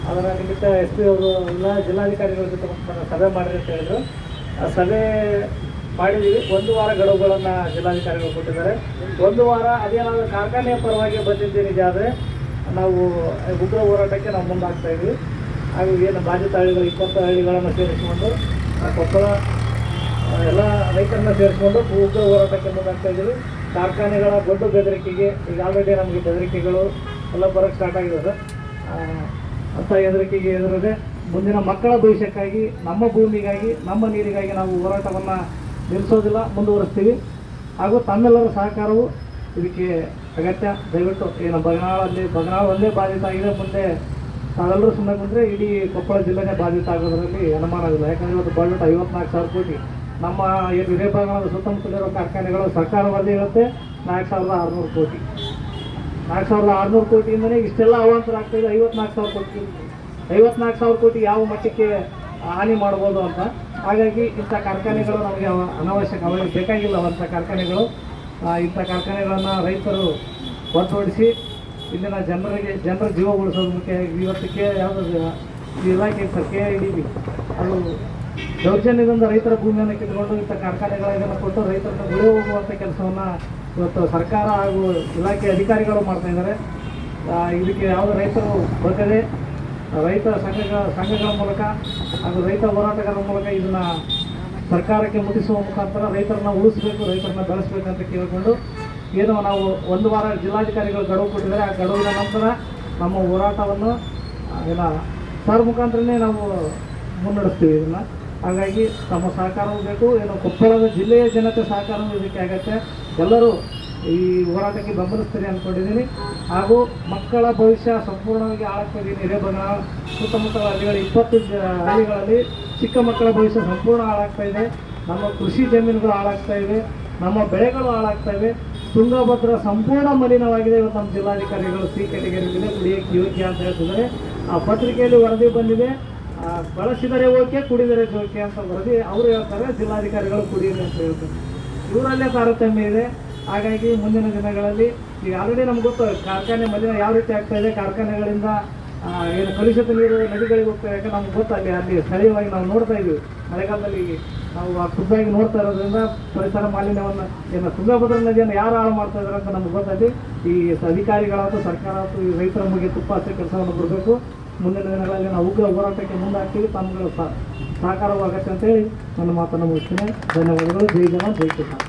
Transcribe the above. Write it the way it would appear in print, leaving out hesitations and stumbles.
ಅದರ ನಿಮಿತ್ತ SP ಅವರು ಎಲ್ಲ ಜಿಲ್ಲಾಧಿಕಾರಿಗಳ ಜೊತೆ ಸಭೆ ಮಾಡಿರಿ ಅಂತ ಹೇಳಿದ್ರು. ಆ ಸಭೆ ಮಾಡಿದ್ದೀವಿ. 1 ವಾರ ಗಡುವುಗಳನ್ನು ಜಿಲ್ಲಾಧಿಕಾರಿಗಳು ಕೊಟ್ಟಿದ್ದಾರೆ. 1 ವಾರ ಅದೇನಾದರೂ ಕಾರ್ಖಾನೆಯ ಪರವಾಗಿ ಬಂದಿದ್ದು ನಿಜ ಆದರೆ ನಾವು ಉಗ್ರ ಹೋರಾಟಕ್ಕೆ ನಾವು ಮುಂದಾಗ್ತಾ ಇದ್ವಿ. ಹಾಗೂ ಏನು ಬಾಧಿತ ಹಳ್ಳಿಗಳು 20 ಹಳ್ಳಿಗಳನ್ನು ಸೇರಿಸಿಕೊಂಡು ಕೊಪ್ಪಳ ಎಲ್ಲ ರೈತರನ್ನ ಸೇರಿಸ್ಕೊಂಡು ಉಗ್ರ ಹೋರಾಟಕ್ಕೆ ಮುಂದಾಗ್ತಾ ಇದ್ದೀವಿ. ಕಾರ್ಖಾನೆಗಳ ದೊಡ್ಡ ಬೆದರಿಕೆಗೆ ಈಗ ಆಲ್ರೆಡಿ ನಮಗೆ ಬೆದರಿಕೆಗಳು ಎಲ್ಲ ಬರೋಕ್ಕೆ ಸ್ಟಾರ್ಟ್ ಆಗಿದೆ ಸರ್. ಅಂಥ ಹೆದರಿಕೆಗೆ ಎದುರದೆ ಮುಂದಿನ ಮಕ್ಕಳ ಭವಿಷ್ಯಕ್ಕಾಗಿ, ನಮ್ಮ ಭೂಮಿಗಾಗಿ, ನಮ್ಮ ನೀರಿಗಾಗಿ ನಾವು ಹೋರಾಟವನ್ನು ನಿಲ್ಲಿಸೋದಿಲ್ಲ, ಮುಂದುವರಿಸ್ತೀವಿ. ಹಾಗೂ ತಮ್ಮೆಲ್ಲರ ಸಹಕಾರವು ಇದಕ್ಕೆ ಅಗತ್ಯ. ದಯವಿಟ್ಟು ಏನು ಬಗನಾಳ ಒಂದೇ ಬಾಧಿತ ಆಗಿದೆ, ಮುಂದೆ ತಾವೆಲ್ಲರೂ ಸುಮ್ಮನೆ ಬಂದರೆ ಇಡೀ ಕೊಪ್ಪಳ ಜಿಲ್ಲೆನೇ ಬಾಧಿತ ಆಗೋದ್ರಲ್ಲಿ ಅನುಮಾನವಿಲ್ಲ. ಯಾಕಂದರೆ ಇವತ್ತು ಬಜೆಟ್ 54,000 ಕೋಟಿ. ನಮ್ಮ ಏನು ಹಿರೇಬಾಗಣದ ಸುತ್ತಮುತ್ತಲಿರೋ ಕಾರ್ಖಾನೆಗಳು ಸರ್ಕಾರ ವರದಿ ಇರುತ್ತೆ 4,600 ಕೋಟಿ. 4,600 ಕೋಟಿಯಿಂದಲೇ ಇಷ್ಟೆಲ್ಲ ಅವಾಂತರ ಆಗ್ತಾಯಿದೆ. 54,000 ಕೋಟಿ 54,000 ಕೋಟಿ ಯಾವ ಮಟ್ಟಕ್ಕೆ ಹಾನಿ ಮಾಡ್ಬೋದು ಅಂತ. ಹಾಗಾಗಿ ಇಂಥ ಕಾರ್ಖಾನೆಗಳು ನಮಗೆ ಅನಾವಶ್ಯಕ, ಅವರಿಗೆ ಬೇಕಾಗಿಲ್ಲ ಅಂಥ ಕಾರ್ಖಾನೆಗಳು. ಇಂಥ ಕಾರ್ಖಾನೆಗಳನ್ನು ರೈತರು ಹೊರತುಪಡಿಸಿ ಇಲ್ಲಿನ ಜನರ ಜೀವ ಉಳಿಸೋದು ಮುಖ್ಯ. ಇವತ್ತಕ್ಕೆ ಯಾವುದಾದ್ರು ಇಲಾಖೆ ಸರ್ KIDB ಅದು ದೌರ್ಜನ್ಯದಿಂದ ರೈತರ ಭೂಮಿಯನ್ನು ಕಿತ್ಕೊಂಡು ಇಂಥ ಕಾರ್ಖಾನೆಗಳನ್ನು ಕೊಟ್ಟು ರೈತರನ್ನು ಗುಳೆ ಹೋಗುವಂಥ ಕೆಲಸವನ್ನು ಇವತ್ತು ಸರ್ಕಾರ ಹಾಗೂ ಇಲಾಖೆ ಅಧಿಕಾರಿಗಳು ಮಾಡ್ತಾಯಿದ್ದಾರೆ. ಇದಕ್ಕೆ ಯಾವುದೇ ರೈತರು ಬಗ್ಗದೆ ರೈತ ಸಂಘಗಳ ಮೂಲಕ ಹಾಗೂ ರೈತ ಹೋರಾಟಗಾರರ ಮೂಲಕ ಇದನ್ನು ಸರ್ಕಾರಕ್ಕೆ ಮುಟ್ಟಿಸುವ ಮುಖಾಂತರ ರೈತರನ್ನ ಉಳಿಸಬೇಕು, ರೈತರನ್ನ ಬೆಳೆಸಬೇಕಂತ ಕೇಳಿಕೊಂಡು ಏನು ನಾವು 1 ವಾರ ಜಿಲ್ಲಾಧಿಕಾರಿಗಳು ಗಡುವು ಕೊಟ್ಟಿದ್ದಾರೆ. ಆ ಗಡುವಿನ ನಂತರ ನಮ್ಮ ಹೋರಾಟವನ್ನು ಸರ್ ಮುಖಾಂತರನೇ ನಾವು ಮುನ್ನಡೆಸ್ತೀವಿ ಇದನ್ನು. ಹಾಗಾಗಿ ತಮ್ಮ ಸಹಕಾರವೂ ಬೇಕು. ಏನು ಕೊಪ್ಪಳದ ಜಿಲ್ಲೆಯ ಜನತೆ ಸಹಕಾರವೂ ಇದಕ್ಕೆ ಅಗತ್ಯ. ಎಲ್ಲರೂ ಈ ಹೋರಾಟಕ್ಕೆ ಬೆಂಬಲಿಸ್ತೀರಿ ಅಂದ್ಕೊಂಡಿದ್ದೀನಿ. ಹಾಗೂ ಮಕ್ಕಳ ಭವಿಷ್ಯ ಸಂಪೂರ್ಣವಾಗಿ ಹಾಳಾಗ್ತಾಯಿದ್ದೀನಿ. ಹಿರೇಬಗನಾಳ ಸುತ್ತಮುತ್ತಲ ಹಳ್ಳಿಗಳು 20 ಹಳ್ಳಿಗಳಲ್ಲಿ ಚಿಕ್ಕ ಮಕ್ಕಳ ಭವಿಷ್ಯ ಸಂಪೂರ್ಣ ಹಾಳಾಗ್ತಾ ಇದೆ. ನಮ್ಮ ಕೃಷಿ ಜಮೀನುಗಳು ಹಾಳಾಗ್ತಾ ಇವೆ, ನಮ್ಮ ಬೆಳೆಗಳು ಹಾಳಾಗ್ತಾ ಇವೆ. ತುಂಗಭದ್ರಾ ಸಂಪೂರ್ಣ ಮಲಿನವಾಗಿದೆ. ಇವತ್ತು ನಮ್ಮ ಜಿಲ್ಲಾಧಿಕಾರಿಗಳು C ಕ್ಯಾಟಗರಿಯಲ್ಲಿದೆ, ಕುಡಿಯೋಕ್ಕೆ ಯೋಗ್ಯ ಅಂತ ಹೇಳ್ತಿದ್ದಾರೆ. ಆ ಪತ್ರಿಕೆಯಲ್ಲಿ ವರದಿ ಬಂದಿದೆ, ಬಳಸಿದರೆ ಓಕೆ, ಕುಡಿದರೆ ಜೋಕೆ ಅಂತ ವರದಿ ಅವರು ಹೇಳ್ತಾರೆ. ಜಿಲ್ಲಾಧಿಕಾರಿಗಳು ಕುಡಿಯಲಿ ಅಂತ ಹೇಳ್ತಾರೆ. ಇವರಲ್ಲೇ ತಾರತಮ್ಯ ಇದೆ. ಹಾಗಾಗಿ ಮುಂದಿನ ದಿನಗಳಲ್ಲಿ ಈಗ ಆಲ್ರೆಡಿ ನಮ್ಗೆ ಗೊತ್ತು ಕಾರ್ಖಾನೆ ಮಲಿನ ಯಾವ ರೀತಿ ಆಗ್ತಾ ಇದೆ. ಕಾರ್ಖಾನೆಗಳಿಂದ ಏನು ಕಲುಷಿತ ನೀರು ನದಿಗಳಿಗೆ ಹೋಗ್ತಾ ಇದೆ. ನಮ್ಗೆ ಗೊತ್ತು, ಅಲ್ಲಿ ಸ್ಥಳೀಯವಾಗಿ ನಾವು ನೋಡ್ತಾ ಇದ್ದೀವಿ. ಮಳೆಗಾಲದಲ್ಲಿ ನಾವು ಖುದ್ದಾಗಿ ನೋಡ್ತಾ ಇರೋದ್ರಿಂದ ಪರಿಸರ ಮಾಲಿನ್ಯವನ್ನು ಏನು ತುಂಗಭದ್ರಾ ನದಿಯನ್ನು ಯಾರು ಹಾಳು ಮಾಡ್ತಾ ಇದ್ದಾರೆ ಅಂತ ನಮ್ಗೆ ಗೊತ್ತೈತಿ. ಈ ಅಧಿಕಾರಿಗಳಾದರೂ ಸರ್ಕಾರ ಆಯ್ತು ಈ ರೈತರ ಬಗ್ಗೆ ತುಪ್ಪ ಹಚ್ಚೋ ಕೆಲಸವನ್ನು ಕೊಡಬೇಕು. ಮುಂದಿನ ದಿನಗಳಲ್ಲಿ ನಾವು ಉಗ್ರ ಹೋರಾಟಕ್ಕೆ ಮುಂದಾಗ್ತೀವಿ. ತಮ್ಮಗಳ ಸಹಕಾರವಾಗತ್ತೆ ಅಂತೇಳಿ ನನ್ನ ಮಾತನ್ನು ಮುಗಿಸ್ತೇನೆ. ಧನ್ಯವಾದಗಳು. ಜೈ ಜವಾನ್ ಜೈ ಕಿಸಾನ್.